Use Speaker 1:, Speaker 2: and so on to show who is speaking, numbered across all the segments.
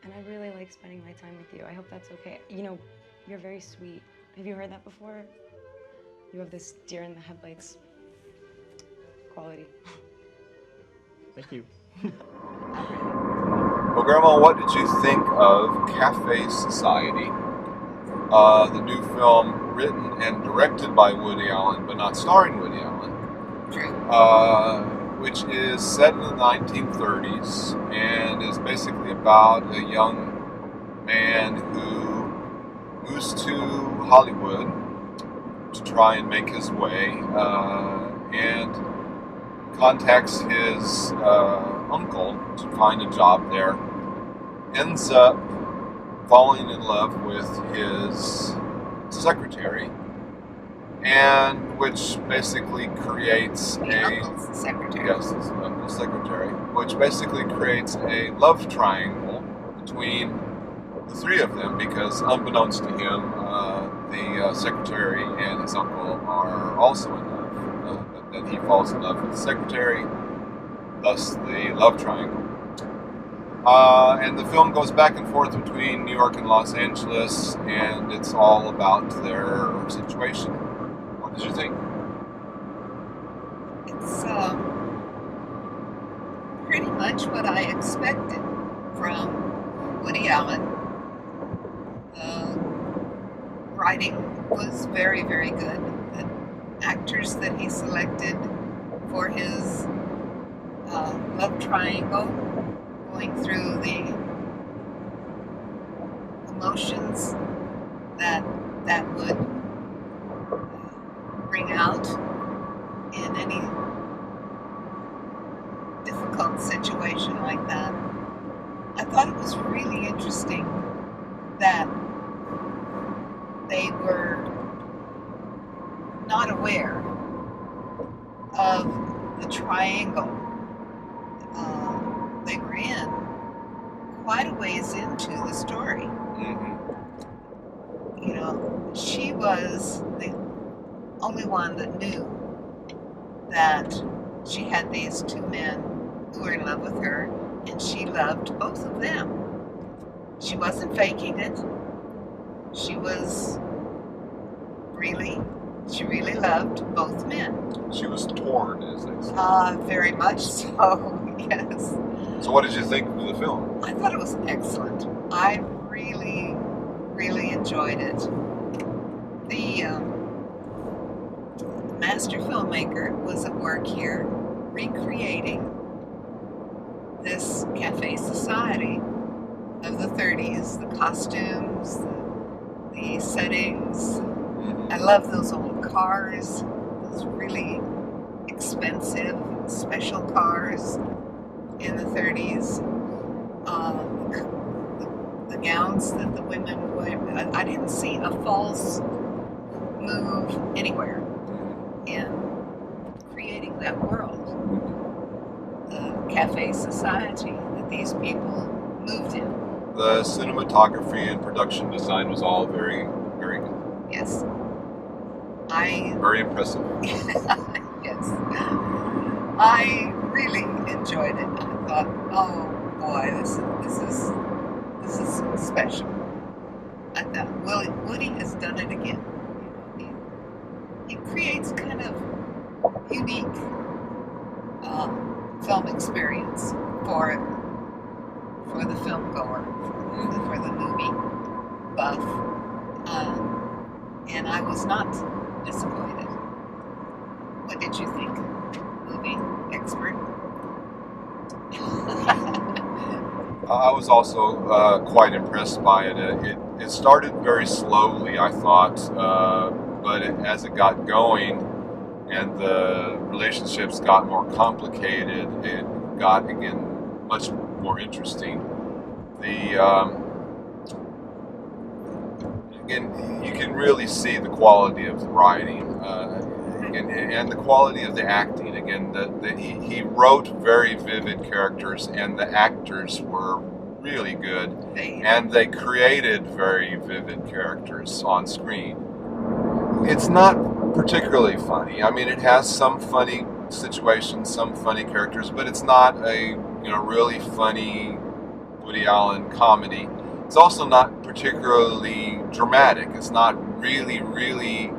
Speaker 1: and I really like spending my time with you. I hope that's okay. You know, you're very sweet. Have you heard that before? You have this deer in the headlights quality.
Speaker 2: Thank you.
Speaker 3: Well, Grandma, what did you think of Cafe Society? The new film written and directed by Woody Allen, but not starring Woody Allen.
Speaker 4: True.
Speaker 3: Which is set in the 1930s and is basically about a young man who moves to Hollywood to try and make his way and contacts his uncle to find a job there. Ends up falling in love with his secretary, and which basically creates
Speaker 4: Uncle's secretary.
Speaker 3: Yes, his uncle's secretary, which basically creates a love triangle between the three of them, because unbeknownst to him, the secretary and his uncle are also in love, but then he falls in love with the secretary, thus the love triangle. And the film goes back and forth between New York and Los Angeles, and it's all about their situation. What did you think?
Speaker 4: It's pretty much what I expected from Woody Allen. The writing was very, very good. The actors that he selected for his love triangle, going through the emotions that would bring out in any difficult situation like that. I thought it was really interesting that they were not aware of the triangle they were in quite a ways into the story.
Speaker 3: Mm-hmm.
Speaker 4: You know, she was the only one that knew that she had these two men who were in love with her, and she loved both of them. She wasn't faking it. She really loved both men.
Speaker 3: She was torn, as they say.
Speaker 4: Very much so, yes.
Speaker 3: So what did you think of the film?
Speaker 4: I thought it was excellent. I really, really enjoyed it. The master filmmaker was at work here recreating this cafe society of the 30s, the costumes, the settings. I love those old cars, those really expensive special cars in the 30s. The gowns that the women wear. I didn't see a false move anywhere in creating that world. The cafe society that these people moved in.
Speaker 3: The cinematography and production design was all very, very good.
Speaker 4: Yes.
Speaker 3: Very impressive.
Speaker 4: Yes. I really enjoyed it. I thought, oh boy, this is special. I thought, Woody has done it again. He creates kind of unique film experience for the film goer, for the movie buff, and I was not disappointed. What did you think, movie expert?
Speaker 3: I was also quite impressed by it. It started very slowly, I thought, but as it got going and the relationships got more complicated, it got, again, much more interesting. Again, you can really see the quality of the writing and the quality of the acting. Again, he wrote very vivid characters, and the actors were really good, and they created very vivid characters on screen. It's not particularly funny. I mean, it has some funny situations, some funny characters, but it's not a really funny Woody Allen comedy. It's also not particularly dramatic. It's not really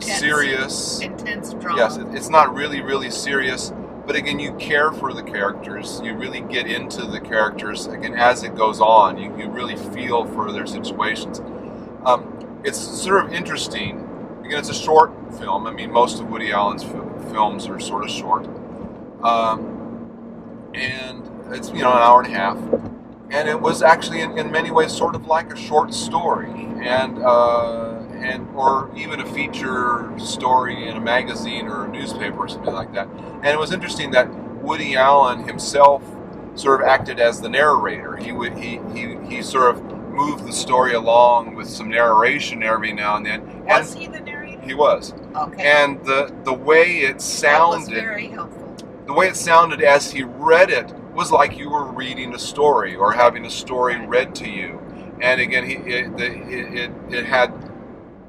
Speaker 3: serious.
Speaker 4: Intense drama.
Speaker 3: Yes, it's not really serious. But again, you care for the characters. You really get into the characters. Again, as it goes on, you really feel for their situations. It's sort of interesting. Again, it's a short film. I mean, most of Woody Allen's films are sort of short. And it's, an hour and a half. And it was actually in many ways sort of like a short story, and or even a feature story in a magazine or a newspaper or something like that. And it was interesting that Woody Allen himself sort of acted as the narrator. He sort of moved the story along with some narration every now and then.
Speaker 4: Was he the narrator?
Speaker 3: He was.
Speaker 4: Okay.
Speaker 3: And the way it sounded,
Speaker 4: that was very helpful.
Speaker 3: The way it sounded as he read it was like you were reading a story or having a story read to you. And again, it had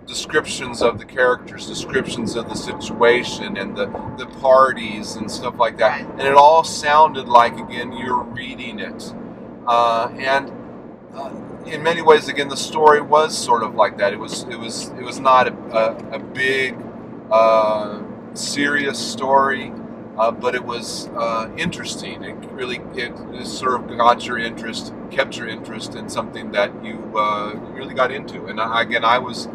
Speaker 3: descriptions of the characters, descriptions of the situation, and the parties and stuff like that. And it all sounded like, again, you're reading it. In many ways, again, the story was sort of like that. It was not a big, serious story. But it was interesting. It sort of got your interest, kept your interest in something that you really got into. And I was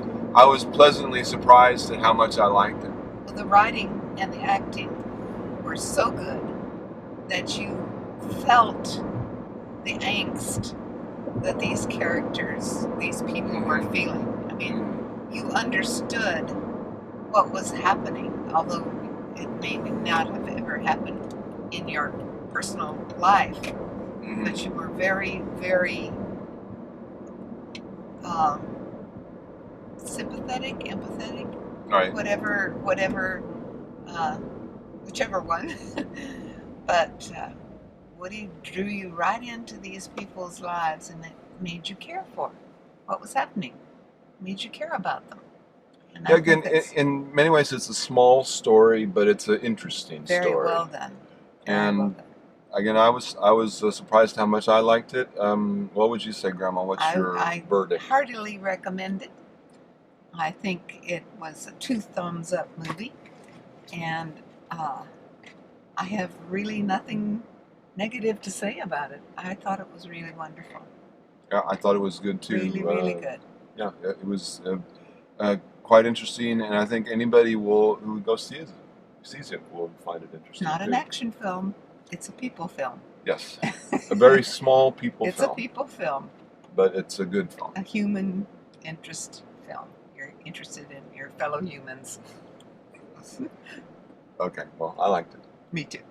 Speaker 3: pleasantly surprised at how much I liked it.
Speaker 4: Well, the writing and the acting were so good that you felt the angst that these characters, these people were feeling. I mean, you understood what was happening, although it may not have ever happened in your personal life, but you were very, very sympathetic, empathetic,
Speaker 3: right?
Speaker 4: Whichever one. But Woody drew you right into these people's lives, and it made you care for what was happening. It made you care about them.
Speaker 3: Yeah, again, in many ways, it's a small story, but it's an interesting story.
Speaker 4: Very well done.
Speaker 3: And again, I was surprised how much I liked it. What would you say, Grandma? What's your verdict?
Speaker 4: I heartily recommend it. I think it was a 2 thumbs up movie, and I have really nothing negative to say about it. I thought it was really wonderful.
Speaker 3: Yeah, I thought it was good too.
Speaker 4: Really good.
Speaker 3: Yeah, it was quite interesting, and I think anybody who goes sees it will find it interesting.
Speaker 4: It's not an action film. It's a people film.
Speaker 3: Yes, a very small people film.
Speaker 4: It's a people film.
Speaker 3: But it's a good film.
Speaker 4: A human interest film. You're interested in your fellow humans.
Speaker 3: Okay, well, I liked it.
Speaker 4: Me too.